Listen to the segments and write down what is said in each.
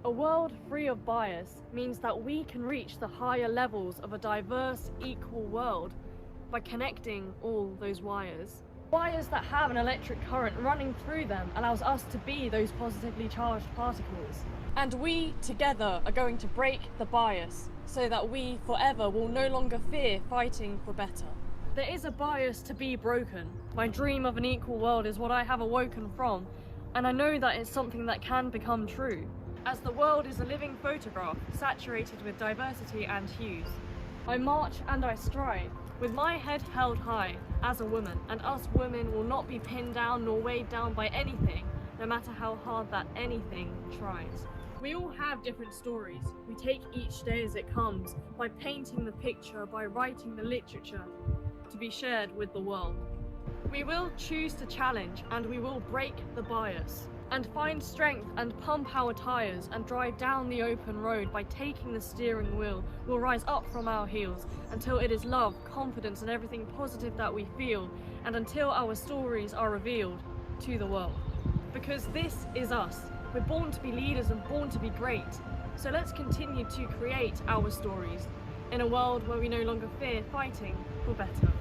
A world free of bias means that we can reach the higher levels of a diverse, equal world by connecting all those wires. Wires that have an electric current running through them allows us to be those positively charged particles. And we, together, are going to break the bias so that we forever will no longer fear fighting for better. There is a bias to be broken. My dream of an equal world is what I have awoken from, and I know that it's something that can become true, as the world is a living photograph saturated with diversity and hues. I march and I strive, with my head held high as a woman, and us women will not be pinned down nor weighed down by anything, no matter how hard that anything tries. We all have different stories. We take each day as it comes, by painting the picture, by writing the literature, to be shared with the world. We will choose to challenge, and we will break the bias, and find strength and pump our tires and drive down the open road by taking the steering wheel. We'll rise up from our heels until it is love, confidence and everything positive that we feel, and until our stories are revealed to the world. Because this is us. We're born to be leaders and born to be great. So let's continue to create our stories in a world where we no longer fear fighting for better.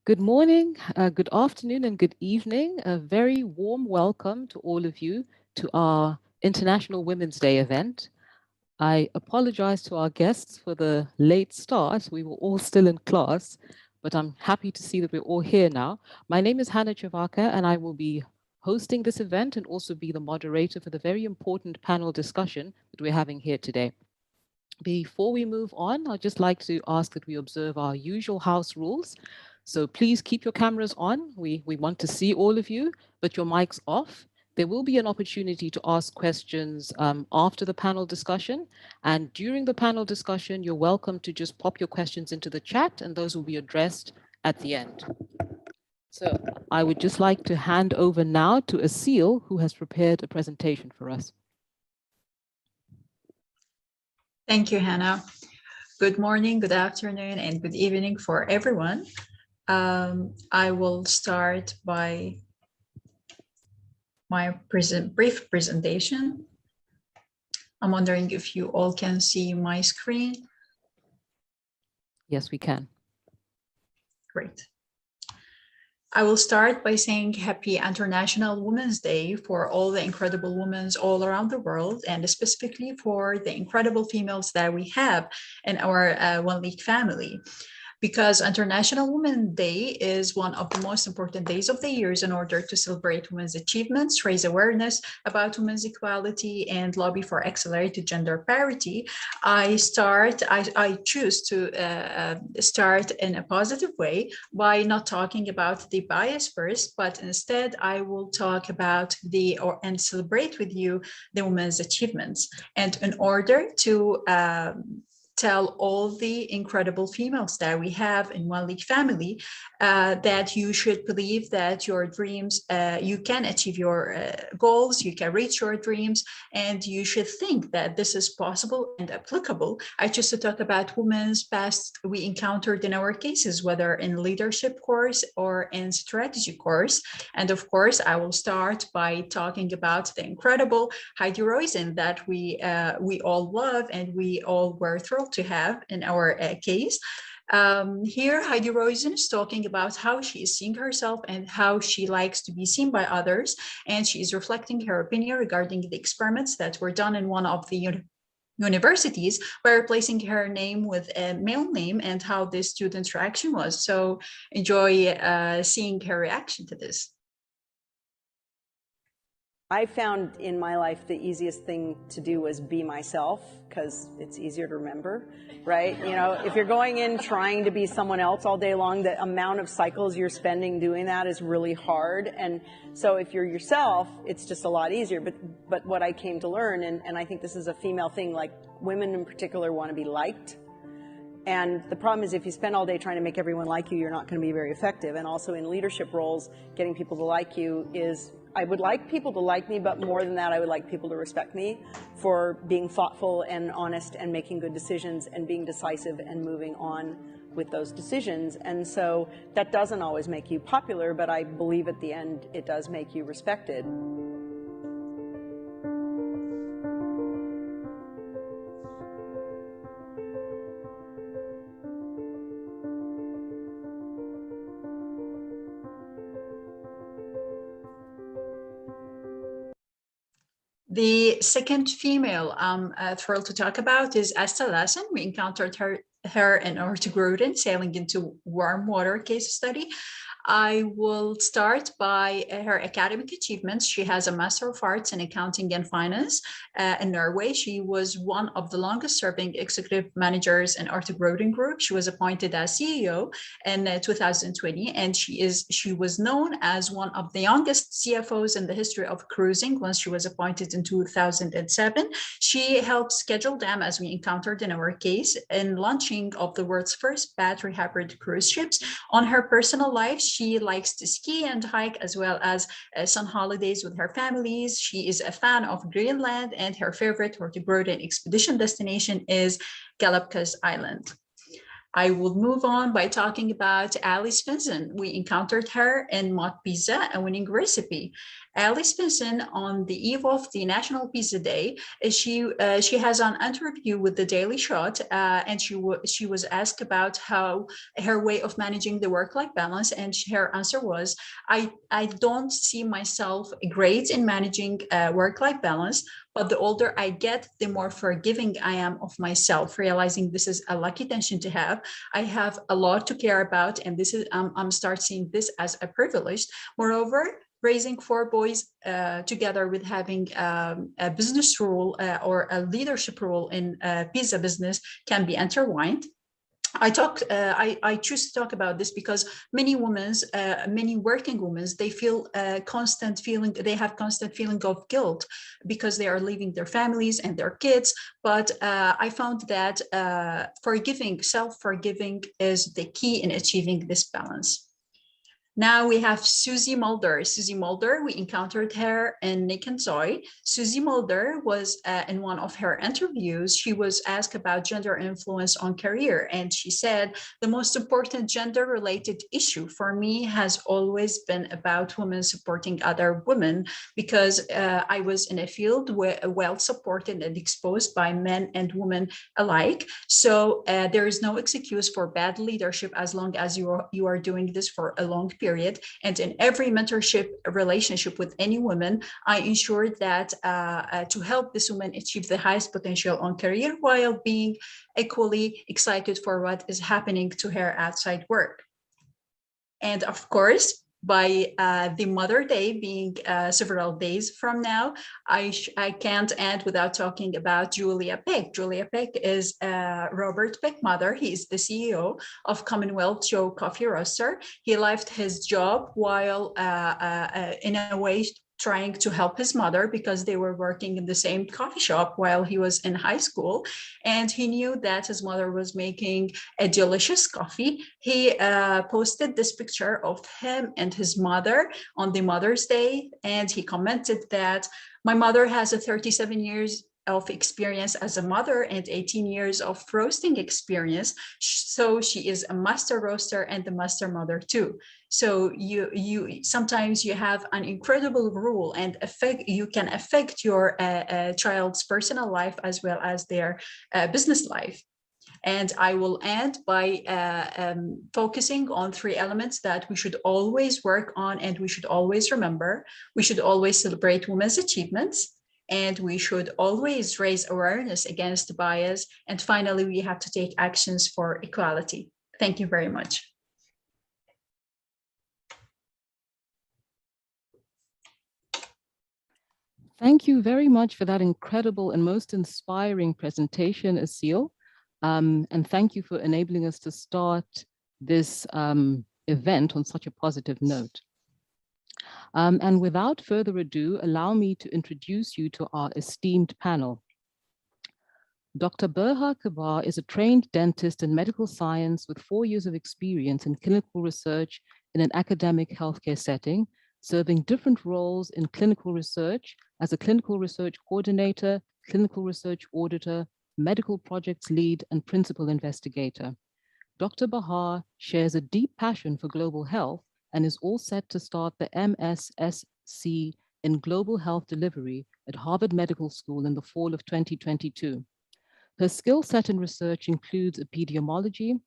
Good morning, good afternoon, and good evening. A very warm welcome to all of you to our International Women's Day event. I apologize to our guests for the late start. We were all still in class, but I'm happy to see that we're all here now. My name is Hannah Chavaka, and I will be hosting this event and also be the moderator for the very important panel discussion that we're having here today. Before we move on, I'd just like to ask that we observe our usual house rules. So please keep your cameras on. We want to see all of you, but your mics off. There will be an opportunity to ask questions after the panel discussion. And during the panel discussion, you're welcome to just pop your questions into the chat, and those will be addressed at the end. So I would just like to hand over now to Asil, who has prepared a presentation for us. Thank you, Hannah. Good morning, good afternoon, and good evening for everyone. I will start by my brief presentation. I'm wondering if you all can see my screen. Yes, we can. Great. I will start by saying Happy International Women's Day for all the incredible women all around the world, and specifically for the incredible females that we have in our One League family. Because International Women's Day is one of the most important days of the year in order to celebrate women's achievements, raise awareness about women's equality, and lobby for accelerated gender parity. I choose to start in a positive way by not talking about the bias first, but instead I will talk about and celebrate with you the women's achievements. And in order to tell all the incredible females that we have in One League family that you should believe that your dreams, you can achieve your goals, you can reach your dreams, and you should think that this is possible and applicable. I choose to talk about women's past we encountered in our cases, whether in leadership course or in strategy course. And of course, I will start by talking about the incredible Heidi Roizen that we all love and we all were thrilled to have in our case. Here, Heidi Roizen is talking about how she is seeing herself and how she likes to be seen by others. And she is reflecting her opinion regarding the experiments that were done in one of the universities by replacing her name with a male name and how the student's reaction was. So enjoy seeing her reaction to this. I found in my life the easiest thing to do was be myself, because it's easier to remember, right? You know, if you're going in trying to be someone else all day long, the amount of cycles you're spending doing that is really hard. And so if you're yourself, it's just a lot easier. But what I came to learn, and I think this is a female thing, like women in particular want to be liked. And the problem is if you spend all day trying to make everyone like you, you're not going to be very effective. And also in leadership roles, getting people to like you is, I would like people to like me, but more than that, I would like people to respect me for being thoughtful and honest and making good decisions and being decisive and moving on with those decisions. And so that doesn't always make you popular, but I believe at the end it does make you respected. The second female I'm thrilled to talk about is Asta Lassen. We encountered her in Ortegroden, sailing into warm water case study. I will start by her academic achievements. She has a Master of Arts in Accounting and Finance in Norway. She was one of the longest serving executive managers in Ortegroden Group. She was appointed as CEO in 2020, and she was known as one of the youngest CFOs in the history of cruising once she was appointed in 2007. She helped schedule them, as we encountered in our case, in launching of the world's first battery hybrid cruise ships. On her personal life, she likes to ski and hike, as well as some holidays with her families. She is a fan of Greenland, and her favorite Ortegroden expedition destination is Galapagos Island. I will move on by talking about Ali Svensson. We encountered her in Mat Pizza, a winning recipe. Ali Svensson, on the eve of the National Pizza Day, she has an interview with the Daily Shot, and she was asked about how her way of managing the work-life balance, and her answer was, I don't see myself great in managing work-life balance, but the older I get, the more forgiving I am of myself, realizing this is a lucky tension to have. I have a lot to care about, and this is I'm start seeing this as a privilege. Moreover, raising 4 boys together with having a business role or a leadership role in pizza business can be intertwined. I choose to talk about this because many women, many working women, they feel they have constant feeling of guilt because they are leaving their families and their kids. But I found that self-forgiving is the key in achieving this balance. Now we have Susie Mulder. Susie Mulder, we encountered her in Nick and Zoe. Susie Mulder was in one of her interviews, she was asked about gender influence on career. And she said, the most important gender-related issue for me has always been about women supporting other women, because I was in a field well supported and exposed by men and women alike. So there is no excuse for bad leadership as long as you are doing this for a long period. And in every mentorship relationship with any woman, I ensure that to help this woman achieve the highest potential on career while being equally excited for what is happening to her outside work. And of course, by the Mother Day being several days from now, I can't end without talking about Julia Peck. Julia Peck is Robert Peck mother. He is the CEO of Commonwealth Joe Coffee Roaster. He left his job while in a way trying to help his mother because they were working in the same coffee shop while he was in high school. And he knew that his mother was making a delicious coffee. He posted this picture of him and his mother on the Mother's Day. And he commented that my mother has a 37 years of experience as a mother and 18 years of roasting experience. So she is a master roaster and a master mother too. So you sometimes you have an incredible rule and you can affect your child's personal life as well as their business life. And I will end by focusing on 3 elements that we should always work on and we should always remember. We should always celebrate women's achievements, and we should always raise awareness against bias. And finally, we have to take actions for equality. Thank you very much. Thank you very much for that incredible and most inspiring presentation, Asil. And thank you for enabling us to start this event on such a positive note. And without further ado, allow me to introduce you to our esteemed panel. Dr. Berha Kabar is a trained dentist in medical science with 4 years of experience in clinical research in an academic healthcare setting, serving different roles in clinical research as a clinical research coordinator, clinical research auditor, medical projects lead, and principal investigator. Dr. Bahar shares a deep passion for global health and is all set to start the MSSC in Global Health Delivery at Harvard Medical School in the fall of 2022. Her skill set in research includes epidemiology,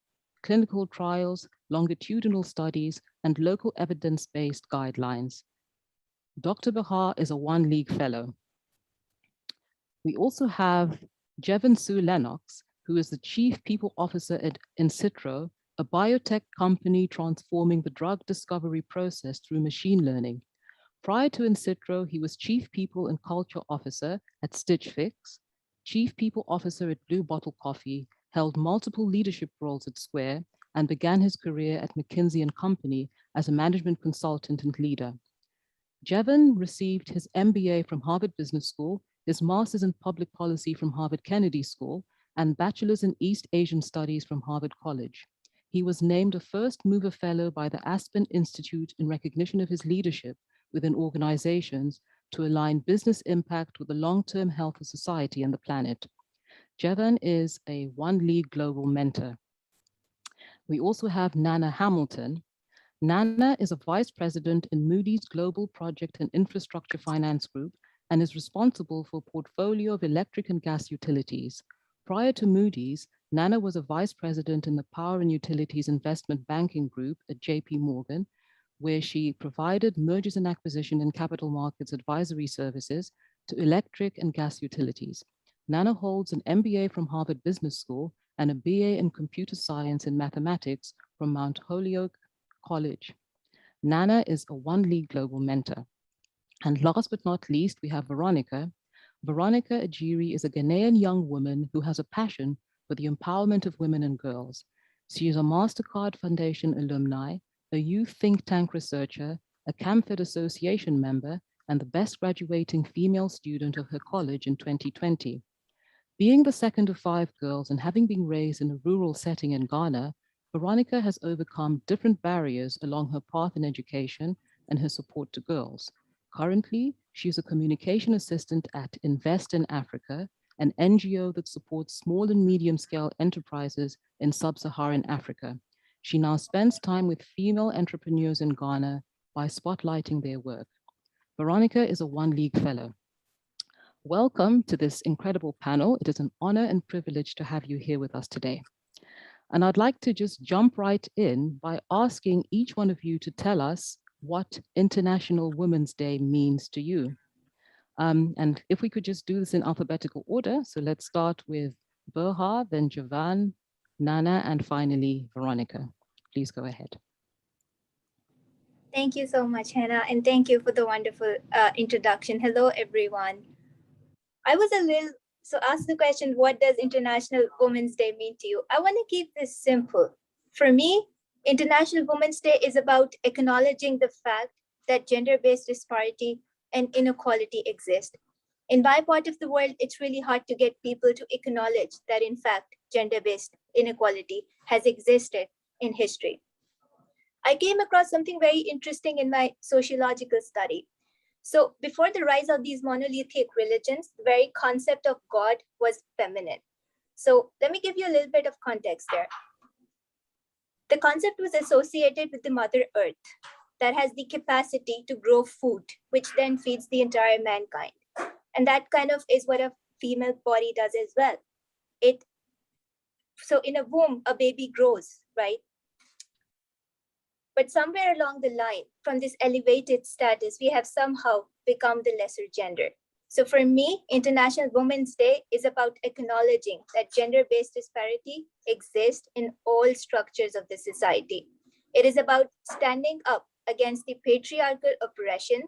clinical trials, longitudinal studies, and local evidence-based guidelines. Dr. Bahar is a One League Fellow. We also have Jevon Sue Lennox, who is the Chief People Officer at Incitro, a biotech company transforming the drug discovery process through machine learning. Prior to Incitro, he was Chief People and Culture Officer at Stitch Fix, Chief People Officer at Blue Bottle Coffee, held multiple leadership roles at Square, and began his career at McKinsey & Company as a management consultant and leader. Jevon received his MBA from Harvard Business School, his master's in public policy from Harvard Kennedy School, and bachelor's in East Asian Studies from Harvard College. He was named a First Mover Fellow by the Aspen Institute in recognition of his leadership within organizations to align business impact with the long-term health of society and the planet. Jevon is a One League Global mentor. We also have Nana Hamilton. Nana is a vice president in Moody's Global Project and Infrastructure Finance Group and is responsible for a portfolio of electric and gas utilities. Prior to Moody's, Nana was a vice president in the Power and Utilities Investment Banking Group at JP Morgan, where she provided mergers and acquisition and capital markets advisory services to electric and gas utilities. Nana holds an MBA from Harvard Business School and a BA in computer science and mathematics from Mount Holyoke College. Nana is a One League Global mentor. And last but not least, we have Veronica. Veronica Ajiri is a Ghanaian young woman who has a passion for the empowerment of women and girls. She is a MasterCard Foundation alumni, a youth think tank researcher, a CAMFED Association member, and the best graduating female student of her college in 2020. Being the second of 5 girls and having been raised in a rural setting in Ghana, Veronica has overcome different barriers along her path in education and her support to girls. Currently, she is a communication assistant at Invest in Africa, an NGO that supports small and medium-scale enterprises in sub-Saharan Africa. She now spends time with female entrepreneurs in Ghana by spotlighting their work. Veronica is a One League Fellow. Welcome to this incredible panel. It is an honor and privilege to have you here with us today. And I'd like to just jump right in by asking each one of you to tell us what International Women's Day means to you. And if we could just do this in alphabetical order. So let's start with Berha, then Jevon, Nana, and finally Veronica. Please go ahead. Thank you so much, Hannah, and thank you for the wonderful introduction. Hello, everyone. I was asked the question, what does International Women's Day mean to you? I want to keep this simple. For me, International Women's Day is about acknowledging the fact that gender-based disparity and inequality exist. In my part of the world, it's really hard to get people to acknowledge that, in fact, gender-based inequality has existed in history. I came across something very interesting in my sociological study. So before the rise of these monolithic religions, the very concept of God was feminine. So let me give you a little bit of context there. The concept was associated with the Mother Earth that has the capacity to grow food, which then feeds the entire mankind. And that kind of is what a female body does as well. So in a womb, a baby grows, right? But somewhere along the line, from this elevated status, we have somehow become the lesser gender. So for me, International Women's Day is about acknowledging that gender-based disparity exists in all structures of the society. It is about standing up against the patriarchal oppression,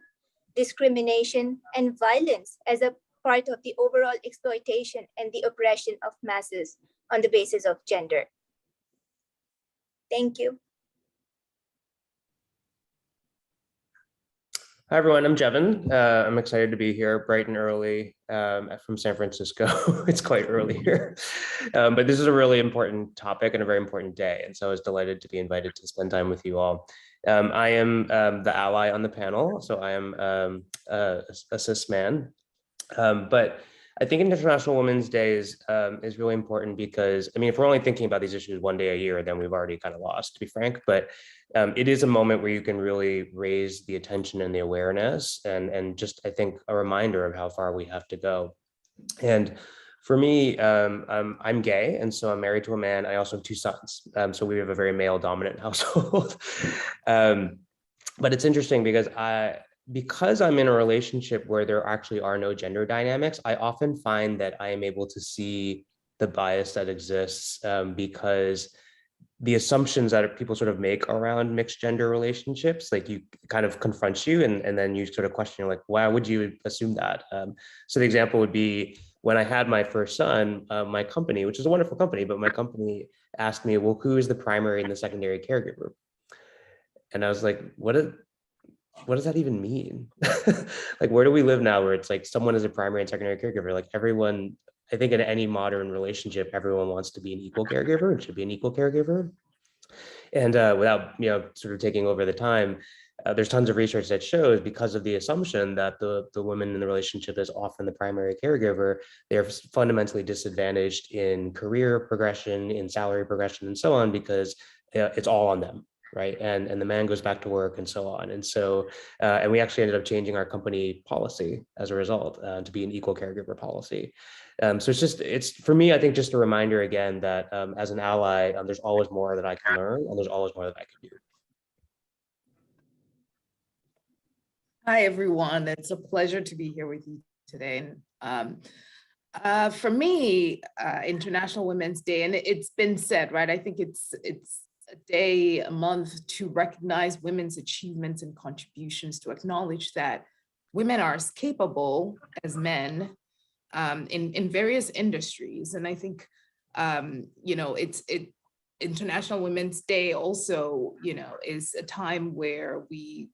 discrimination, and violence as a part of the overall exploitation and the oppression of masses on the basis of gender. Thank you. Hi, everyone. I'm Jevon. I'm excited to be here bright and early from San Francisco. It's quite early here, but this is a really important topic and a very important day. And so I was delighted to be invited to spend time with you all. I am the ally on the panel, so I am a cis man. But I think International Women's Day is really important because, I mean, if we're only thinking about these issues one day a year, then we've already kind of lost, to be frank. But it is a moment where you can really raise the attention and the awareness, and just, I think, a reminder of how far we have to go. And for me, I'm gay, and so I'm married to a man. I also have two sons, so we have a very male-dominant household. But it's interesting because I'm in a relationship where there actually are no gender dynamics, I often find that I am able to see the bias that exists, because the assumptions that people sort of make around mixed gender relationships, like, you kind of confronts you, and then you sort of question, like, why would you assume that? So the example would be when I had my first son, my company, which is a wonderful company, but my company asked me, well, who is the primary and the secondary caregiver? And I was like, what does that even mean? Like, where do we live now where it's like someone is a primary and secondary caregiver? Like, everyone, I think in any modern relationship, everyone wants to be an equal caregiver and should be an equal caregiver. And without, sort of taking over the time, there's tons of research that shows, because of the assumption that the woman in the relationship is often the primary caregiver, they're fundamentally disadvantaged in career progression, in salary progression, and so on, because it's all on them. Right. And the man goes back to work and so on. And so, and we actually ended up changing our company policy as a result, to be an equal caregiver policy. So it's for me, I think, just a reminder again that as an ally, there's always more that I can learn, and there's always more that I can do. Hi, everyone. It's a pleasure to be here with you today. And for me, International Women's Day, and it's been said, right? I think it's a day, a month to recognize women's achievements and contributions, to acknowledge that women are as capable as men in various industries. And I think, International Women's Day also, is a time where we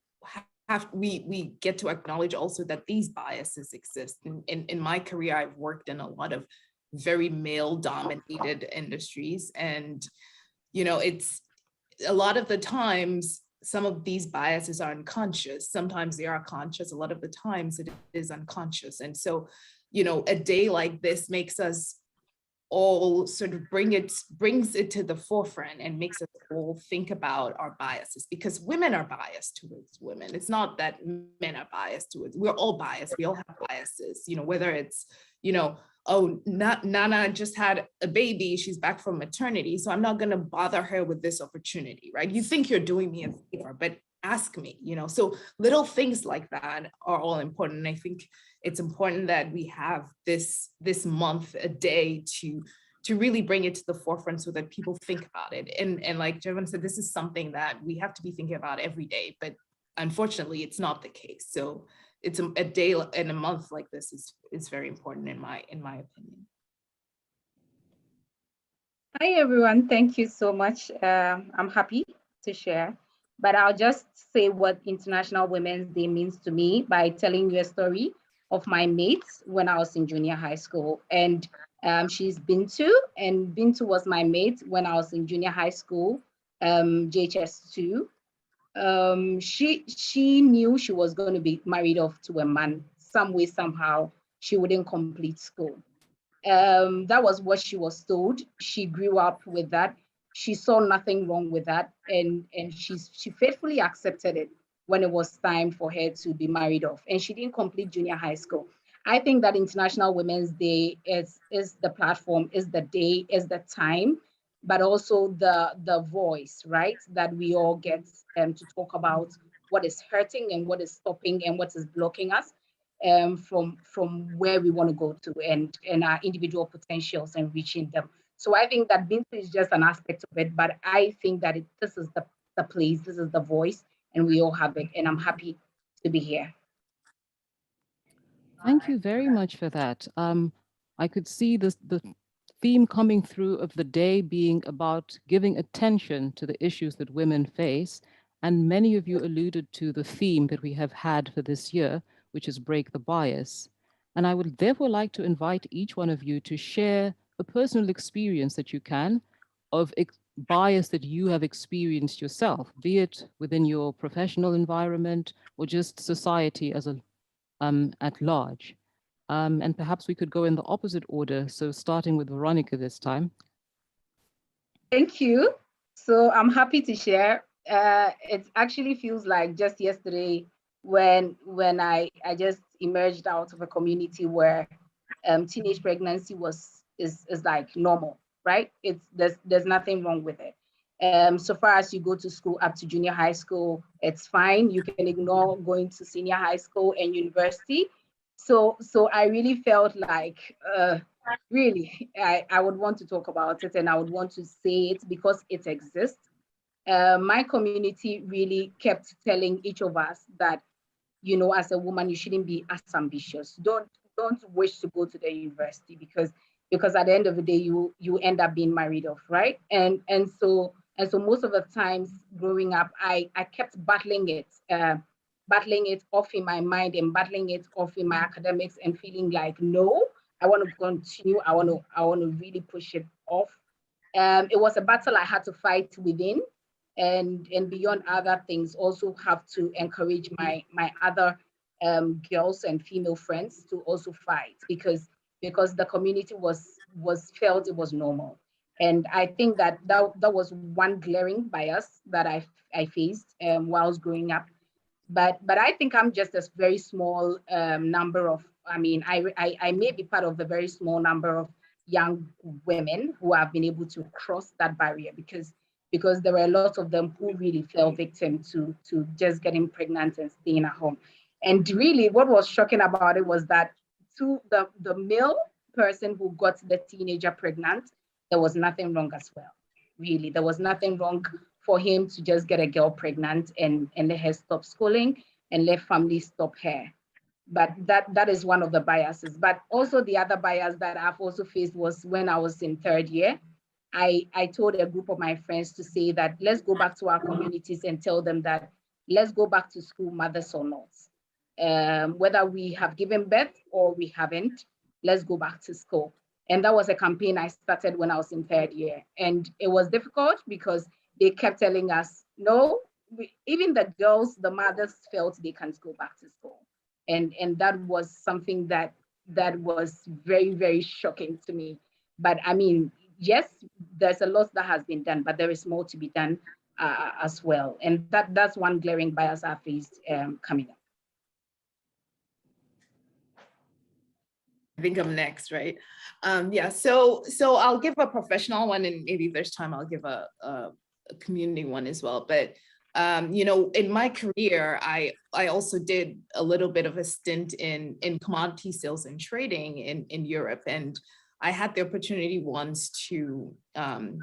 get to acknowledge also that these biases exist. In my career, I've worked in a lot of very male-dominated industries, and it's a lot of the times some of these biases are unconscious. Sometimes they are conscious. A lot of the times it is unconscious. And so, a day like this makes us all sort of brings it to the forefront and makes us all think about our biases, because women are biased towards women. It's not that men are biased towards, we're all biased. We all have biases, whether it's, oh, Nana just had a baby, she's back from maternity, so I'm not going to bother her with this opportunity, right? You think you're doing me a favor, but ask me, so little things like that are all important. And I think it's important that we have this month, a day, to really bring it to the forefront so that people think about it. And like Jevon said, this is something that we have to be thinking about every day, but unfortunately it's not the case. So it's a day and a month like this is very important in my opinion. Hi everyone, thank you so much. I'm happy to share, but I'll just say what International Women's Day means to me by telling you a story of my mates when I was in junior high school. And she's Bintu, and Bintu was my mate when I was in junior high school, JHS2. She knew she was going to be married off to a man some way, somehow. She wouldn't complete school. That was what she was told. She grew up with that. She saw nothing wrong with that, and she faithfully accepted it when it was time for her to be married off. And she didn't complete junior high school. I think that International Women's Day is the platform, is the day, is the time, but also the voice, right? That we all get to talk about what is hurting and what is stopping and what is blocking us from where we want to go to, and our individual potentials and reaching them. So I think that Bintu is just an aspect of it, but I think that this is the place, this is the voice, and we all have it, and I'm happy to be here. Thank you very much for that. I could see the theme coming through of the day being about giving attention to the issues that women face. And many of you alluded to the theme that we have had for this year, which is break the bias. And I would therefore like to invite each one of you to share a personal experience that you can of bias that you have experienced yourself, be it within your professional environment or just society as at large. And perhaps we could go in the opposite order. So starting with Veronica this time. Thank you. So I'm happy to share. It actually feels like just yesterday when I just emerged out of a community where teenage pregnancy is like normal, right? There's nothing wrong with it. So far as you go to school up to junior high school, it's fine. You can ignore going to senior high school and university. So I really felt like really I would want to talk about it, and I would want to say it because it exists. My community really kept telling each of us that, you know, as a woman, you shouldn't be as ambitious. Don't wish to go to the university because at the end of the day, you end up being married off, right? And so most of the times growing up, I kept battling it off in my mind and battling it off in my academics and feeling like, no, I want to continue. I want to really push it off. It was a battle I had to fight within, and beyond other things, also have to encourage my other girls and female friends to also fight because the community was felt it was normal. And I think that was one glaring bias that I faced whilst growing up. But I think I'm just a very small number of, I mean, I may be part of the very small number of young women who have been able to cross that barrier because there were a lot of them who really fell victim to just getting pregnant and staying at home. And really what was shocking about it was that to the male person who got the teenager pregnant, there was nothing wrong as well. Really, there was nothing wrong for him to just get a girl pregnant and let her stop schooling and let family stop her. But that is one of the biases. But also the other bias that I've also faced was when I was in third year. I told a group of my friends to say that let's go back to our communities and tell them that let's go back to school, mothers or not. Whether we have given birth or we haven't, let's go back to school. And that was a campaign I started when I was in third year. And it was difficult because they kept telling us, no, even the girls, the mothers felt they can't go back to school. And that was something that was very, very shocking to me. But I mean, yes, there's a lot that has been done, but there is more to be done as well. And that's one glaring bias I faced coming up. I think I'm next, right? Yeah, so I'll give a professional one, and maybe if there's time, I'll give a community one as well. But you know, in my career, I also did a little bit of a stint in commodity sales and trading in Europe, and I had the opportunity once to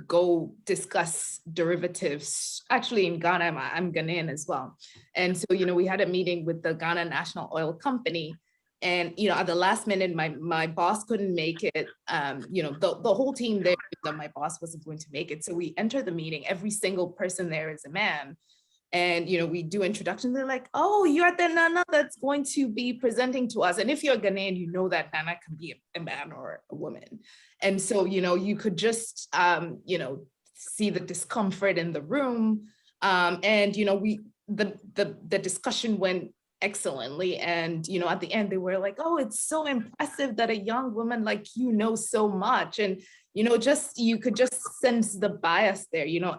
go discuss derivatives. Actually, in Ghana, I'm Ghanaian as well, and so you know, we had a meeting with the Ghana National Oil Company. And, you know, at the last minute, my boss couldn't make it. You know, the whole team there, that my boss wasn't going to make it. So we enter the meeting, every single person there is a man. And, you know, we do introductions. They're like, oh, you're the Nana that's going to be presenting to us. And if you're Ghanaian, you know that Nana can be a man or a woman. And so, you know, you could just, you know, see the discomfort in the room. And, you know, the discussion went excellently. And, you know, at the end, they were like, oh, it's so impressive that a young woman like you knows so much. And, you know, you could just sense the bias there. You know,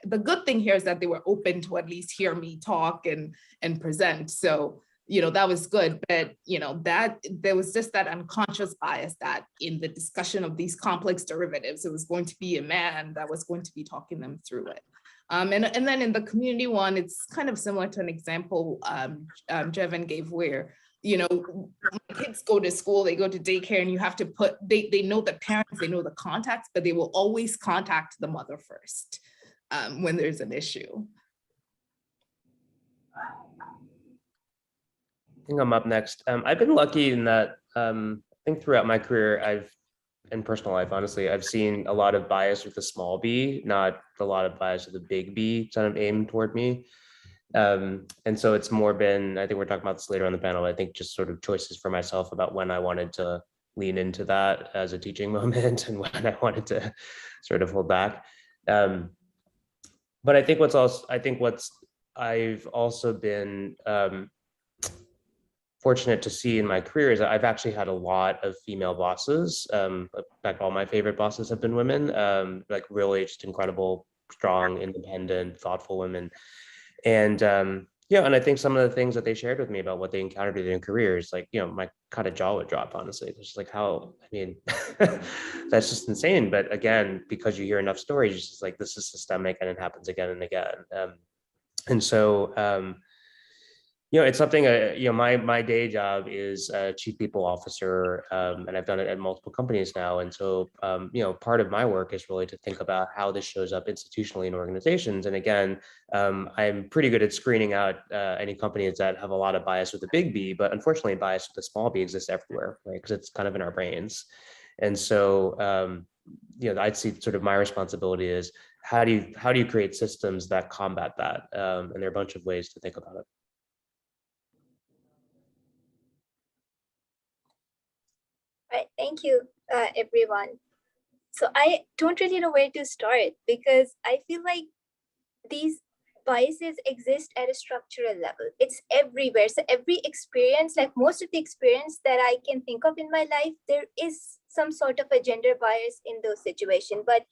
the good thing here is that they were open to at least hear me talk and present. So, you know, that was good. But, you know, that there was just that unconscious bias that in the discussion of these complex derivatives, it was going to be a man that was going to be talking them through it. And then in the community one, it's kind of similar to an example Jevin gave where, you know, kids go to school, they go to daycare, and you have to they know the parents, they know the contacts, but they will always contact the mother first when there's an issue. I think I'm up next. I've been lucky in that I think throughout my career, in personal life, honestly, I've seen a lot of bias with a small b, not a lot of bias with a big B kind of aimed toward me. And so it's more been, I think we're talking about this later on the panel, I think just sort of choices for myself about when I wanted to lean into that as a teaching moment and when I wanted to sort of hold back. But I think I've also been fortunate to see in my career is that I've actually had a lot of female bosses. In fact, all my favorite bosses have been women, like really just incredible, strong, independent, thoughtful women. And yeah, and I think some of the things that they shared with me about what they encountered in their careers, like, my kind of jaw would drop, honestly. It's just like, how, I mean, that's just insane. But again, because you hear enough stories, it's just like, this is systemic and it happens again and again. And so, it's something, my day job is chief people officer, and I've done it at multiple companies now. And so, part of my work is really to think about how this shows up institutionally in organizations. And again, I'm pretty good at screening out any companies that have a lot of bias with a big B, but unfortunately bias with a small b exists everywhere, right? Because it's kind of in our brains. And so, I'd see sort of my responsibility is how do you create systems that combat that? And there are a bunch of ways to think about it. Right, thank you, everyone. So I don't really know where to start because I feel like these biases exist at a structural level. It's everywhere. So every experience, like most of the experience that I can think of in my life, there is some sort of a gender bias in those situations, but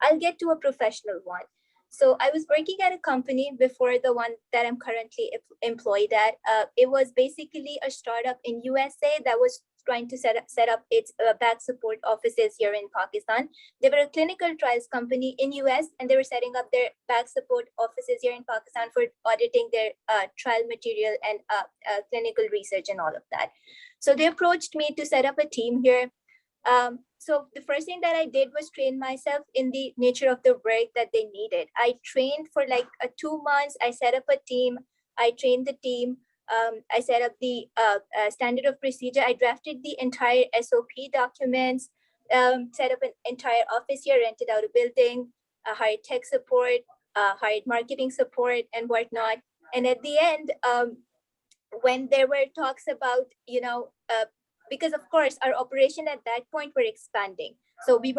I'll get to a professional one. So I was working at a company before the one that I'm currently employed at. It was basically a startup in USA that was trying to set up its back support offices here in Pakistan. They were a clinical trials company in US, and they were setting up their back support offices here in Pakistan for auditing their trial material and clinical research and all of that. So they approached me to set up a team here. So the first thing that I did was train myself in the nature of the work that they needed. I trained for like 2 months. I set up a team. I trained the team. I set up the standard of procedure. I drafted the entire SOP documents, set up an entire office here, rented out a building, hired tech support, hired marketing support and whatnot. And at the end, when there were talks about, because of course our operation at that point were expanding. So we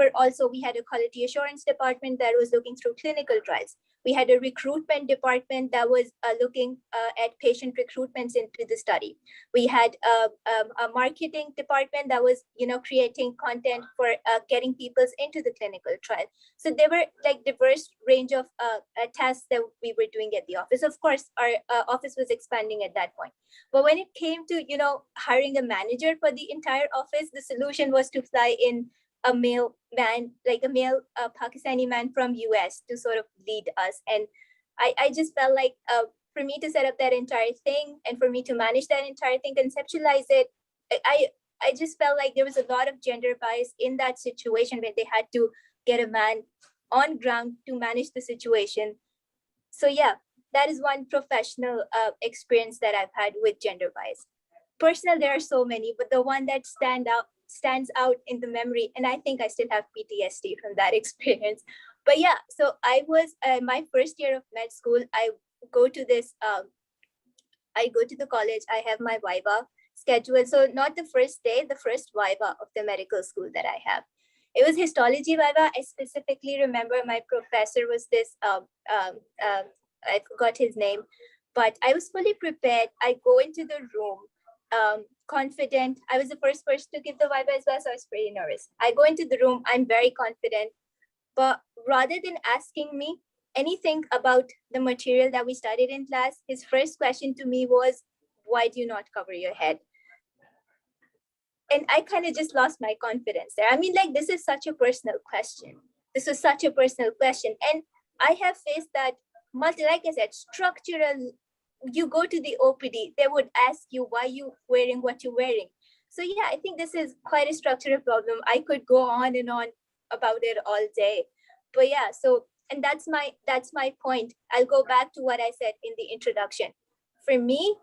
had a quality assurance department that was looking through clinical trials. We had a recruitment department that was looking at patient recruitments into the study. We had a marketing department that was, creating content for getting people into the clinical trial. So there were like diverse range of tasks that we were doing at the office. Of course, our office was expanding at that point. But when it came to, hiring a manager for the entire office, the solution was to fly in a male man, like a male Pakistani man from US to sort of lead us. And I just felt like for me to set up that entire thing and for me to manage that entire thing, conceptualize it, I just felt like there was a lot of gender bias in that situation where they had to get a man on ground to manage the situation. So yeah, that is one professional experience that I've had with gender bias. Personal, there are so many, but the one that stands out in the memory, and I think I still have PTSD from that experience. But yeah, so I was my first year of med school. I go to the college. I have my viva scheduled. So not the first day, the first viva of the medical school that I have. It was histology viva. I specifically remember my professor was this, I forgot his name, but I was fully prepared. I go into the room confident. I was the first person to give the viva as well, so I was pretty nervous. I go into the room, I'm very confident, but rather than asking me anything about the material that we studied in class, his first question to me was, why do you not cover your head? And I kind of just lost my confidence there. I mean, like, this is such a personal question. This was such a personal question. And I have faced that like I said, structural. You go to the OPD, they would ask you why you wearing what you're wearing. So yeah, I think this is quite a structural problem. I could go on and on about it all day. But yeah, so, and that's my point. I'll go back to what I said in the introduction. For me,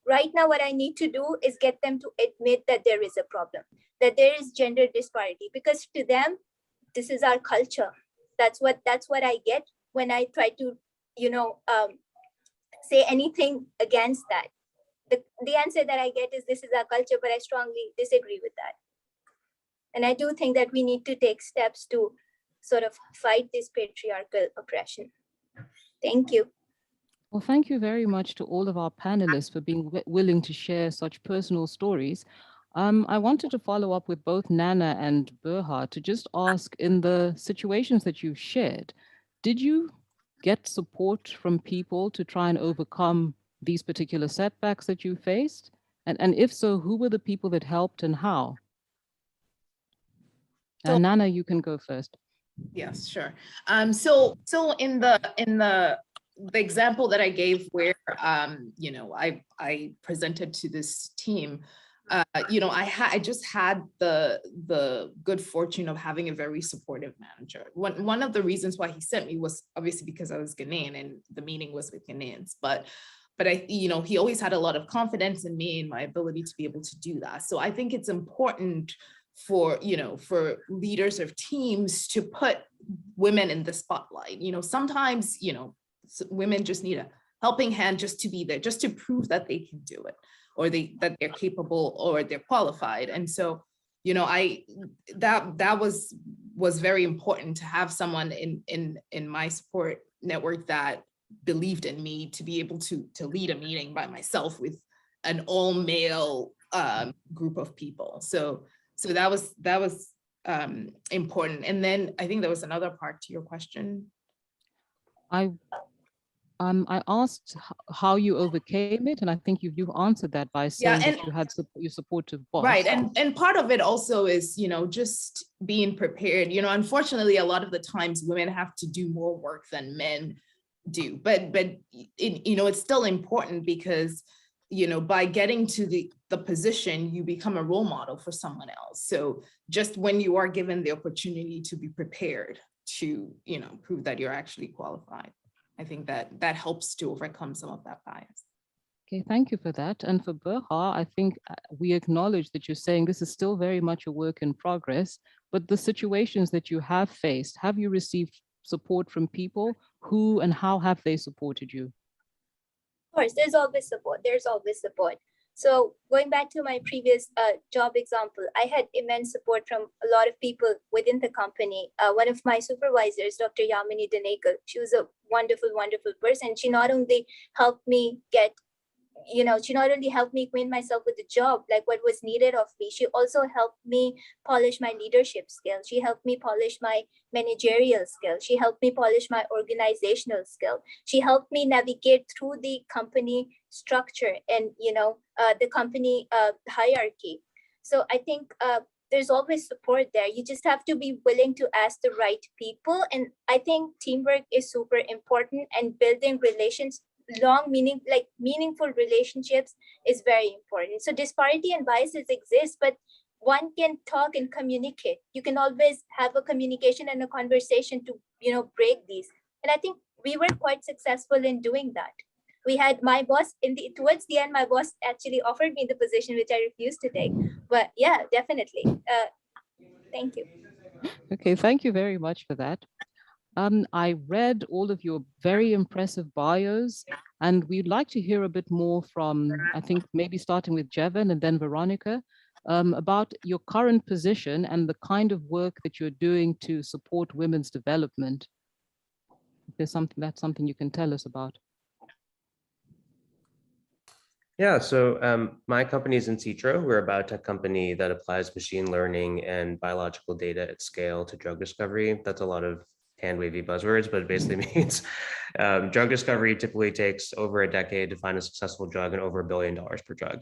right now, what I need to do is get them to admit that there is a problem, that there is gender disparity, because to them, this is our culture. That's what I get when I try to, say anything against that. The answer that I get is this is our culture, but I strongly disagree with that. And I do think that we need to take steps to sort of fight this patriarchal oppression. Thank you. Well, thank you very much to all of our panelists for being willing to share such personal stories. I wanted to follow up with both Nana and Berha to just ask, in the situations that you've shared, did you get support from people to try and overcome these particular setbacks that you faced? And if so, who were the people that helped and how? So- Nana, you can go first. Yes, sure. So in the example that I gave where you know, I presented to this team, you know, I just had the good fortune of having a very supportive manager. One of the reasons why he sent me was obviously because I was Ghanaian and the meeting was with Ghanaians, but I, you know, he always had a lot of confidence in me and my ability to be able to do that. So I think it's important for, you know, for leaders of teams to put women in the spotlight. You know, sometimes, you know, women just need a helping hand just to be there, just to prove that they can do it, or that they're capable or they're qualified. And so, you know, that was very important to have someone in my support network that believed in me to be able to lead a meeting by myself with an all male group of people. So that was important. And then I think there was another part to your question. I asked how you overcame it, and I think you've answered that by saying that you had your supportive boss. Right, and part of it also is, you know, just being prepared. You know, unfortunately, a lot of the times women have to do more work than men do, but you know, it's still important because, you know, by getting to the position, you become a role model for someone else. So just when you are given the opportunity to be prepared to, you know, prove that you're actually qualified, I think that helps to overcome some of that bias. Okay, thank you for that. And for Berha, I think we acknowledge that you're saying this is still very much a work in progress, but the situations that you have faced, have you received support from people? Who and how have they supported you? Of course, there's always support. There's always support. So going back to my previous job example, I had immense support from a lot of people within the company. One of my supervisors, Dr. Yamini Danekal, she was a wonderful, wonderful person. She not only helped me get, you know, she not only helped me acquaint myself with the job, like what was needed of me, she also helped me polish my leadership skills. She helped me polish my managerial skills. She helped me polish my organizational skill. She helped me navigate through the company structure and, you know, the company hierarchy. So I think there's always support there. You just have to be willing to ask the right people. And I think teamwork is super important, and building relations, meaningful relationships is very important. So disparity and biases exist, but one can talk and communicate. You can always have a communication and a conversation to, you know, break these. And I think we were quite successful in doing that. We had my boss towards the end, my boss actually offered me the position, which I refused to take. But yeah, definitely. Thank you. Okay, thank you very much for that. I read all of your very impressive bios, and we'd like to hear a bit more from, I think maybe starting with Jevon and then Veronica, about your current position and the kind of work that you're doing to support women's development. If there's something you can tell us about. Yeah, so my company is In Citro. We're a biotech company that applies machine learning and biological data at scale to drug discovery. That's a lot of hand-wavy buzzwords, but it basically means drug discovery typically takes over a decade to find a successful drug and over $1 billion per drug,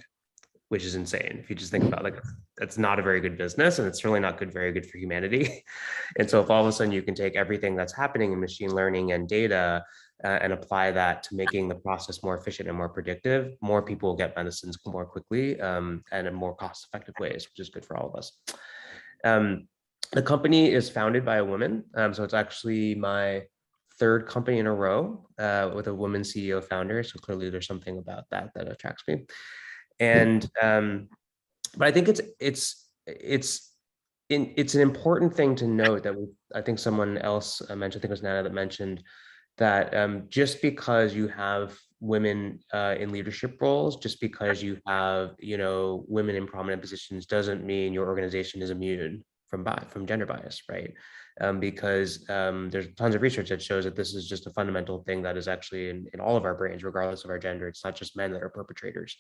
which is insane. If you just think about, like, that's not a very good business, and it's really not very good for humanity. And so if all of a sudden you can take everything that's happening in machine learning and data and apply that to making the process more efficient and more predictive, more people will get medicines more quickly and in more cost-effective ways, which is good for all of us. The company is founded by a woman. So it's actually my third company in a row with a woman CEO founder. So clearly there's something about that attracts me. And but I think it's an important thing to note that I think someone else mentioned, I think it was Nana that mentioned that just because you have women in leadership roles, just because you have, you know, women in prominent positions, doesn't mean your organization is immune from gender bias, right? because there's tons of research that shows that this is just a fundamental thing that is actually in all of our brains, regardless of our gender. It's not just men that are perpetrators.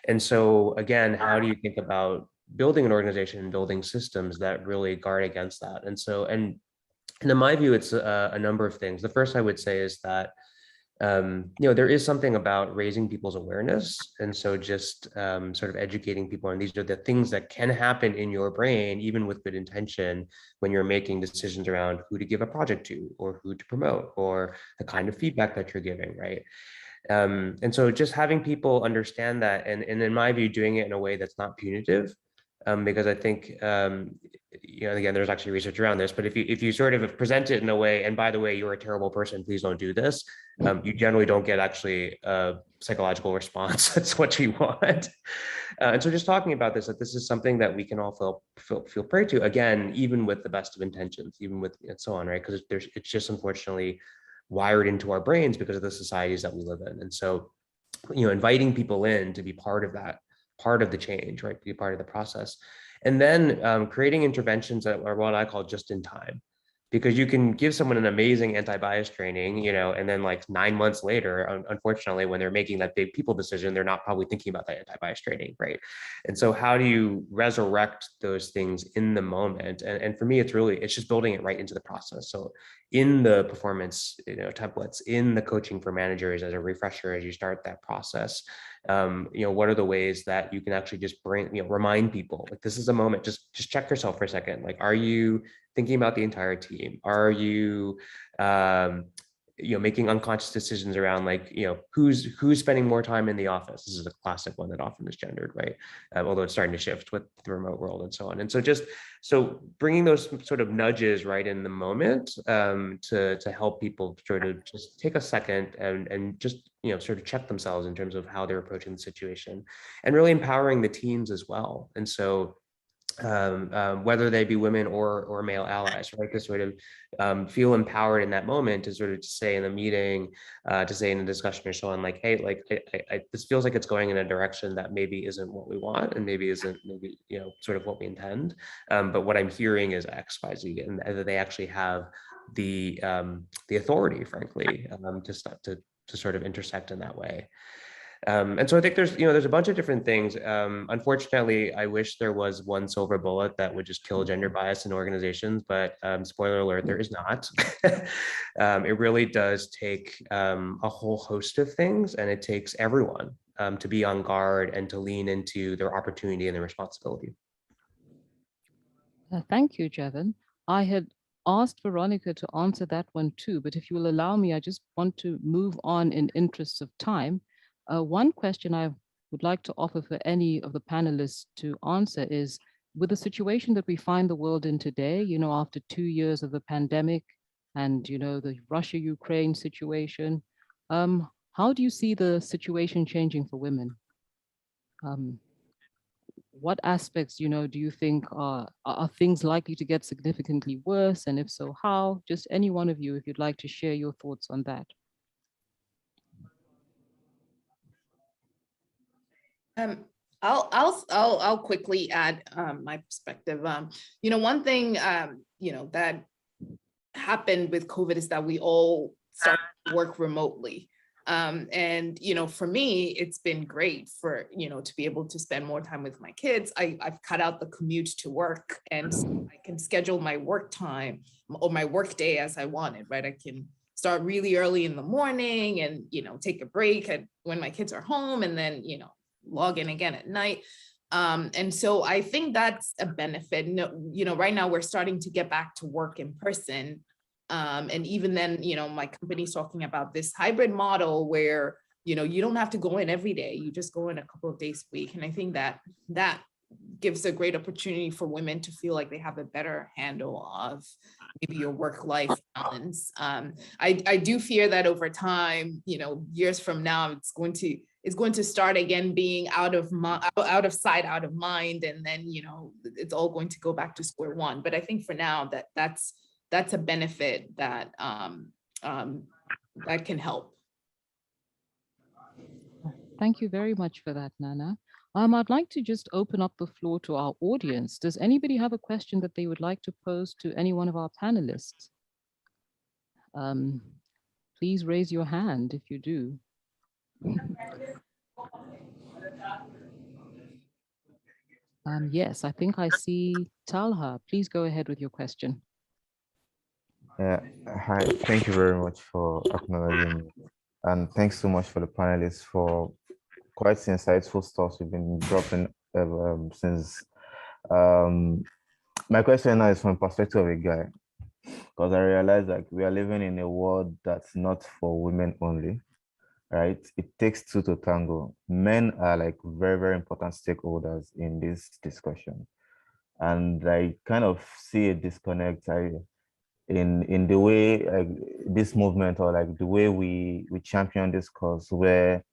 And so again, how do you think about building an organization and building systems that really guard against that? And in my view, it's a number of things. The first I would say is that there is something about raising people's awareness. And so just sort of educating people on these are the things that can happen in your brain, even with good intention, when you're making decisions around who to give a project to, or who to promote, or the kind of feedback that you're giving, right? And so just having people understand that, and in my view, doing it in a way that's not punitive, because I think, again, there's actually research around this, but if you sort of present it in a way, and by the way, you're a terrible person, please don't do this, you generally don't get actually a psychological response. That's what you want. And so just talking about this, that this is something that we can all feel prey to, again, even with the best of intentions, even with and so on, right? Because it's just unfortunately wired into our brains because of the societies that we live in. And so, inviting people in to be part of that, part of the change, right? Be part of the process. And then creating interventions that are what I call just in time. Because you can give someone an amazing anti-bias training, and then like 9 months later, unfortunately, when they're making that big people decision, they're not probably thinking about that anti-bias training, right? And so how do you resurrect those things in the moment? And for me, it's just building it right into the process. So in the performance, templates, in the coaching for managers as a refresher, as you start that process, what are the ways that you can actually just remind people, like, this is a moment, just check yourself for a second. Like, are you thinking about the entire team? Are you, making unconscious decisions around, like, who's spending more time in the office? This is a classic one that often is gendered, right? Although it's starting to shift with the remote world and so on. And so bringing those sort of nudges right in the moment to help people sort of just take a second and just, sort of check themselves in terms of how they're approaching the situation, and really empowering the teams as well. And so whether they be women or male allies, right, to sort of feel empowered in that moment to sort of say in a meeting, to say in a discussion or so on, like, hey, like, this feels like it's going in a direction that maybe isn't what we want, and maybe isn't sort of what we intend, but what I'm hearing is X, Y, Z, and that they actually have the authority, frankly, to sort of intersect in that way. And so I think there's a bunch of different things. Unfortunately, I wish there was one silver bullet that would just kill gender bias in organizations, but spoiler alert, there is not. It really does take a whole host of things, and it takes everyone to be on guard and to lean into their opportunity and their responsibility. Thank you, Jevon. I had asked Veronica to answer that one too, but if you will allow me, I just want to move on in interests of time. One question I would like to offer for any of the panelists to answer is, with the situation that we find the world in today, after 2 years of the pandemic and, the Russia-Ukraine situation, how do you see the situation changing for women? What aspects, do you think are things likely to get significantly worse? And if so, how? Just any one of you, if you'd like to share your thoughts on that. I'll quickly add my perspective. One thing that happened with COVID is that we all started to work remotely. And for me, it's been great for to be able to spend more time with my kids. I've cut out the commute to work, and so I can schedule my work time or my work day as I wanted, right? I can start really early in the morning and take a break when my kids are home, and then log in again at night. And so I think that's a benefit. Right now we're starting to get back to work in person. And even then, my company's talking about this hybrid model where, you don't have to go in every day. You just go in a couple of days a week. And I think that gives a great opportunity for women to feel like they have a better handle of maybe your work-life balance. I do fear that over time, years from now, it's going to start again being out of sight, out of mind, and then it's all going to go back to square one. But I think for now that's a benefit that that can help. Thank you very much for that, Nana. I'd like to just open up the floor to our audience. Does anybody have a question that they would like to pose to any one of our panelists? Please raise your hand if you do. Yes, I think I see Talha. Please go ahead with your question. Hi, thank you very much for acknowledging me. And thanks so much for the panelists for quite insightful stuff you've been dropping since. My question now is from the perspective of a guy, because I realize like we are living in a world that's not for women only, right? It takes two to tango. Men are like very, very important stakeholders in this discussion. And I kind of see a disconnect in the way like this movement or like the way we champion this cause, where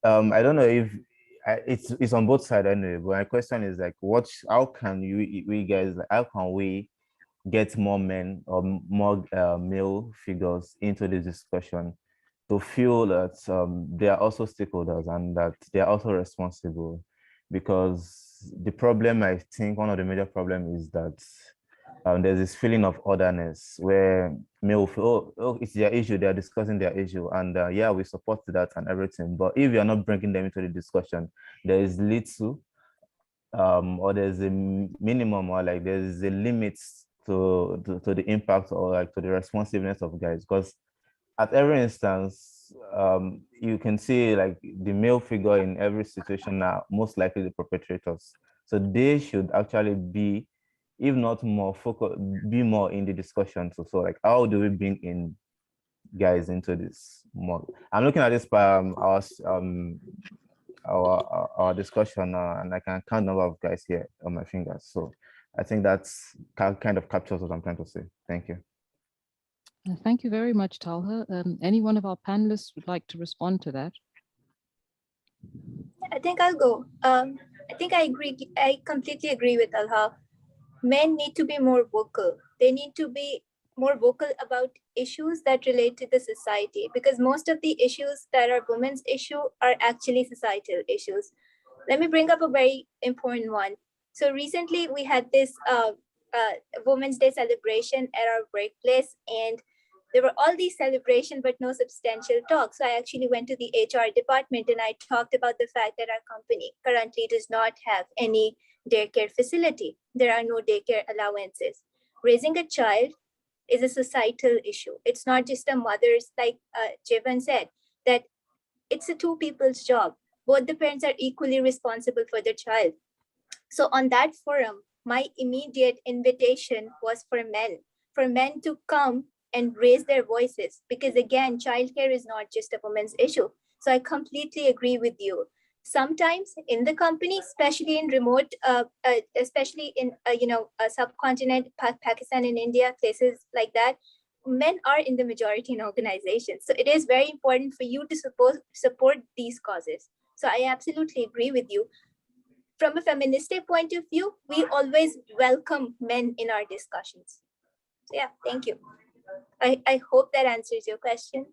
I don't know if it's on both sides anyway, but my question is like how can we guys, like, how can we get more men or more male figures into this discussion to feel that they are also stakeholders and that they are also responsible? Because the problem, I think one of the major problems is that there's this feeling of otherness where male feel, oh, it's their issue, they're discussing their issue, and yeah, we support that and everything. But if you're not bringing them into the discussion, there is little or there's a minimum, or like there's a limit to the impact or like to the responsiveness of guys. Because at every instance, you can see like the male figure in every situation are most likely the perpetrators. So they should actually be, if not more focus, be more in the discussion. So like, how do we bring in guys into this more? I'm looking at this our discussion and I can count number of guys here on my fingers. So I think that's kind of captures what I'm trying to say. Thank you. Thank you very much, Talha. Any one of our panelists would like to respond to that? I think I'll go. I think I completely agree with Talha. Men need to be more vocal. They need to be more vocal about issues that relate to the society, because most of the issues that are women's issue are actually societal issues. Let me bring up a very important one. So recently we had this Women's Day celebration at our workplace, and there were all these celebrations but no substantial talk. So I actually went to the HR department and I talked about the fact that our company currently does not have any daycare facility. There are no daycare allowances. Raising a child is a societal issue. It's not just a mother's, like Jivan said, that it's a two people's job. Both the parents are equally responsible for the child. So on that forum, my immediate invitation was for men to come and raise their voices, because again, childcare is not just a woman's issue. So I completely agree with you. Sometimes in the company, especially in remote, especially in subcontinent, Pakistan and India, places like that, men are in the majority in organizations. So it is very important for you to support these causes. So I absolutely agree with you. From a feministic point of view, we always welcome men in our discussions. So yeah, thank you. I hope that answers your question.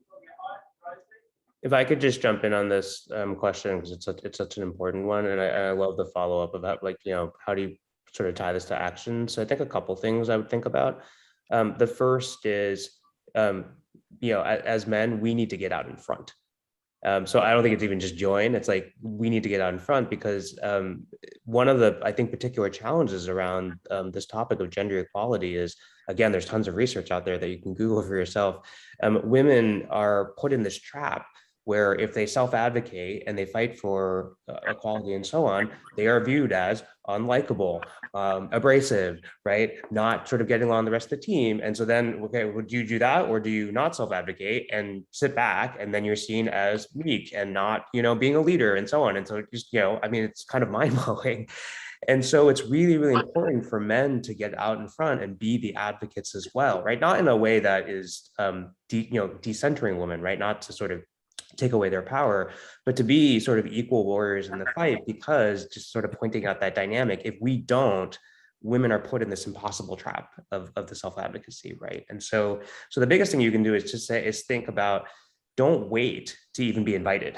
If I could just jump in on this question, because it's such an important one, and I love the follow up about, like, how do you sort of tie this to action? So I think a couple things I would think about. The first is, as men, we need to get out in front. So I don't think it's even just join. It's like we need to get out in front, because one of the, I think, particular challenges around this topic of gender equality is, again, there's tons of research out there that you can Google for yourself. Women are put in this trap where if they self-advocate and they fight for equality and so on, they are viewed as unlikable, abrasive, right? Not sort of getting along the rest of the team. And so then, okay, would you do that, or do you not self-advocate and sit back, and then you're seen as weak and not, being a leader and so on. And so just, it's kind of mind-blowing. And so it's really, really important for men to get out in front and be the advocates as well, right? Not in a way that is, decentering women, right? Not to sort of take away their power, but to be sort of equal warriors in the fight, because just sort of pointing out that dynamic, if we don't, women are put in this impossible trap of the self-advocacy, right? And so the biggest thing you can do is think about, don't wait to even be invited.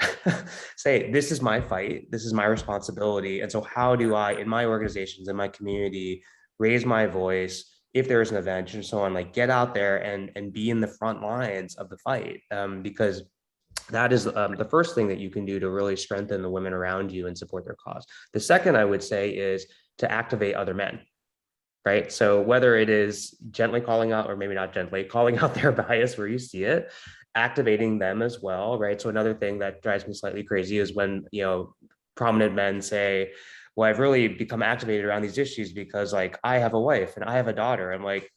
Say, this is my fight, this is my responsibility. And so how do I, in my organizations, in my community, raise my voice if there is an event and so on, like get out there and be in the front lines of the fight, because that is the first thing that you can do to really strengthen the women around you and support their cause. The second, I would say, is to activate other men, right? So whether it is gently calling out, or maybe not gently, calling out their bias where you see it, activating them as well, right? So another thing that drives me slightly crazy is when, you know, prominent men say, well, I've really become activated around these issues because like I have a wife and I have a daughter. I'm like,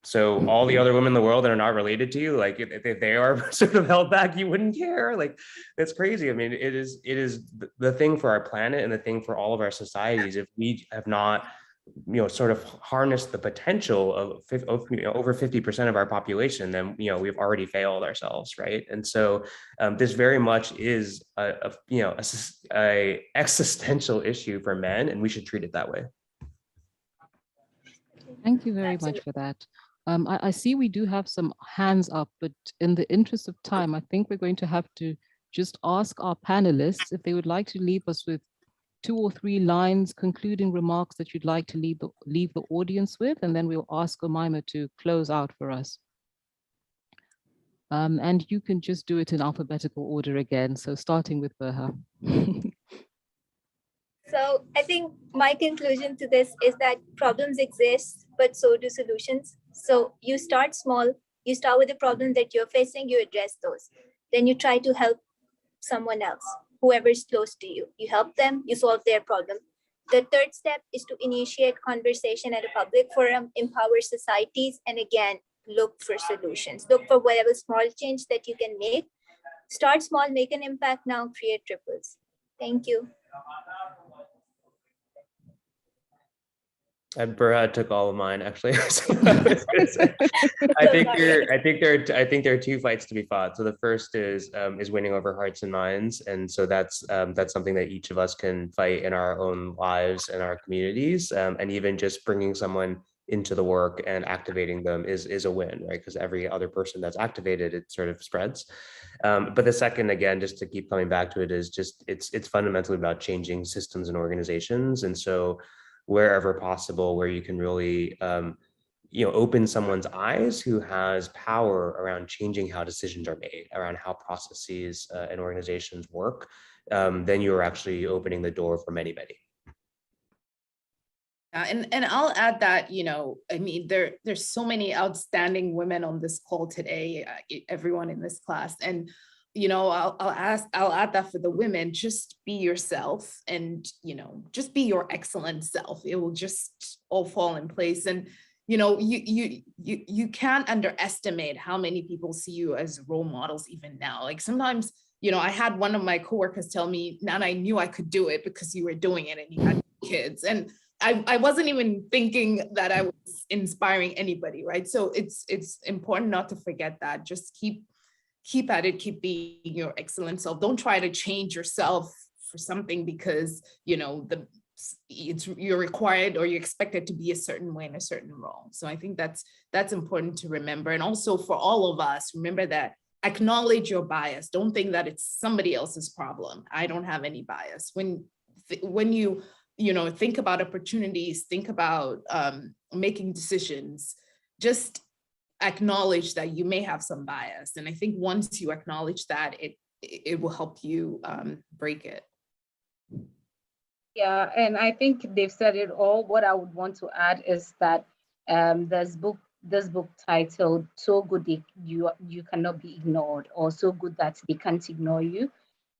so all the other women in the world that are not related to you, like if they are sort of held back, you wouldn't care. Like that's crazy. I mean, it is the thing for our planet and the thing for all of our societies. If we have not, you know, sort of harnessed the potential of over 50% of our population, then, you know, we've already failed ourselves, right? And so this very much is a existential issue for men, and we should treat it that way. Thank you very much for that. I see we do have some hands up, but in the interest of time, I think we're going to have to just ask our panelists if they would like to leave us with 2 or 3 lines, concluding remarks that you'd like to leave the audience with, and then we'll ask Umaima to close out for us. And you can just do it in alphabetical order again. So starting with Berha. So I think my conclusion to this is that problems exist, but so do solutions. So you start small, you start with the problem that you're facing, you address those. Then you try to help someone else, whoever is close to you. You help them, you solve their problem. The third step is to initiate conversation at a public forum, empower societies, and again, look for solutions. Look for whatever small change that you can make. Start small, make an impact now, create ripples. Thank you. And Berha took all of mine, actually. I think there are 2 fights to be fought. So the first is winning over hearts and minds, and so that's something that each of us can fight in our own lives and our communities, and even just bringing someone into the work and activating them is a win, right? Because every other person that's activated, it sort of spreads. But the second, again, just to keep coming back to it, is just it's fundamentally about changing systems and organizations, and so wherever possible, where you can really open someone's eyes who has power around changing how decisions are made, around how processes and organizations work, then you're actually opening the door for many. And I'll add that, I mean, there's so many outstanding women on this call today, everyone in this class. And I'll add that for the women, just be yourself and, just be your excellent self. It will just all fall in place. And, you can't underestimate how many people see you as role models even now. Like sometimes, I had one of my coworkers tell me, Nana, I knew I could do it because you were doing it and you had kids. And I wasn't even thinking that I was inspiring anybody, right? So it's important not to forget that. Just keep at it, keep being your excellent self. Don't try to change yourself for something because you're required or you're expected to be a certain way in a certain role. So I think that's important to remember. And also for all of us, remember that acknowledge your bias. Don't think that it's somebody else's problem. I don't have any bias. When you think about opportunities, think about making decisions, just acknowledge that you may have some bias. And I think once you acknowledge that, it will help you break it. Yeah, and I think they've said it all. What I would want to add is that this book titled "So Good You Cannot Be Ignored" or "So Good That They Can't Ignore You."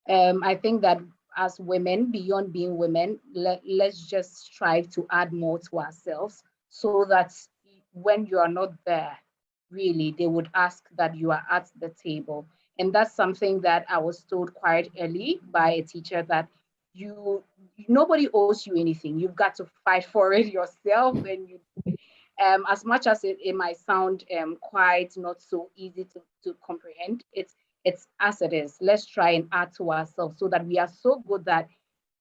I think that as women, beyond being women, let's just strive to add more to ourselves so that when you are not there, really, they would ask that you are at the table. And that's something that I was told quite early by a teacher, that nobody owes you anything. You've got to fight for it yourself. And as much as it might sound quite not so easy to comprehend, it's as it is. Let's try and add to ourselves so that we are so good that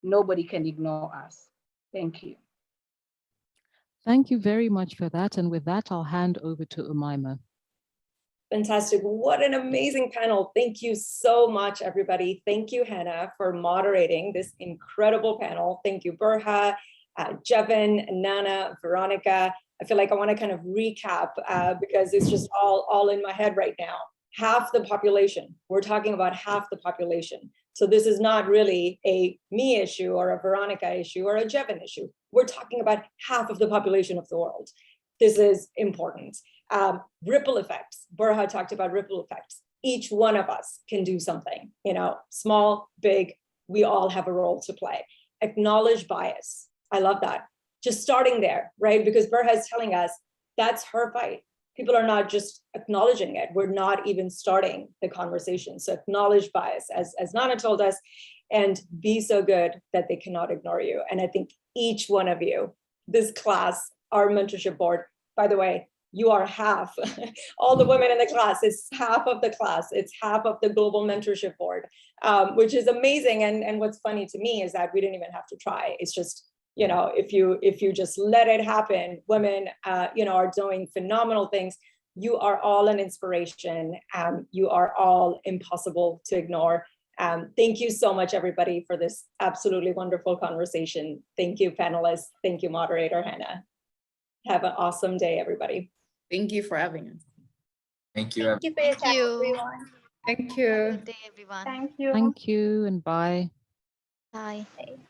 nobody can ignore us. Thank you. Thank you very much for that. And with that, I'll hand over to Umaima. Fantastic. What an amazing panel. Thank you so much, everybody. Thank you, Hannah, for moderating this incredible panel. Thank you, Berha, Jevin, Nana, Veronica. I feel like I want to kind of recap because it's just all in my head right now. Half the population. We're talking about half the population. So this is not really a me issue or a Veronica issue or a Jevin issue. We're talking about half of the population of the world. This is important. Ripple effects. Berha talked about ripple effects. Each one of us can do something, you know, small, big, we all have a role to play. Acknowledge bias. I love that. Just starting there, right? Because Berha is telling us that's her fight. People are not just acknowledging it. We're not even starting the conversation. So acknowledge bias, as Nana told us, and be so good that they cannot ignore you. And I think each one of you, this class, our mentorship board, by the way, you are half. All the women in the class, it's half of the class. It's half of the global mentorship board, which is amazing. And what's funny to me is that we didn't even have to try. It's just, you know, if you just let it happen, women, you know, are doing phenomenal things. You are all an inspiration. You are all impossible to ignore. Thank you so much, everybody, for this absolutely wonderful conversation. Thank you, panelists. Thank you, moderator Hannah. Have an awesome day, everybody. Thank you for having us. Thank you. Thank you for your time, everyone. Thank you. Good day, everyone. Thank you. Thank you and bye. Bye. Bye.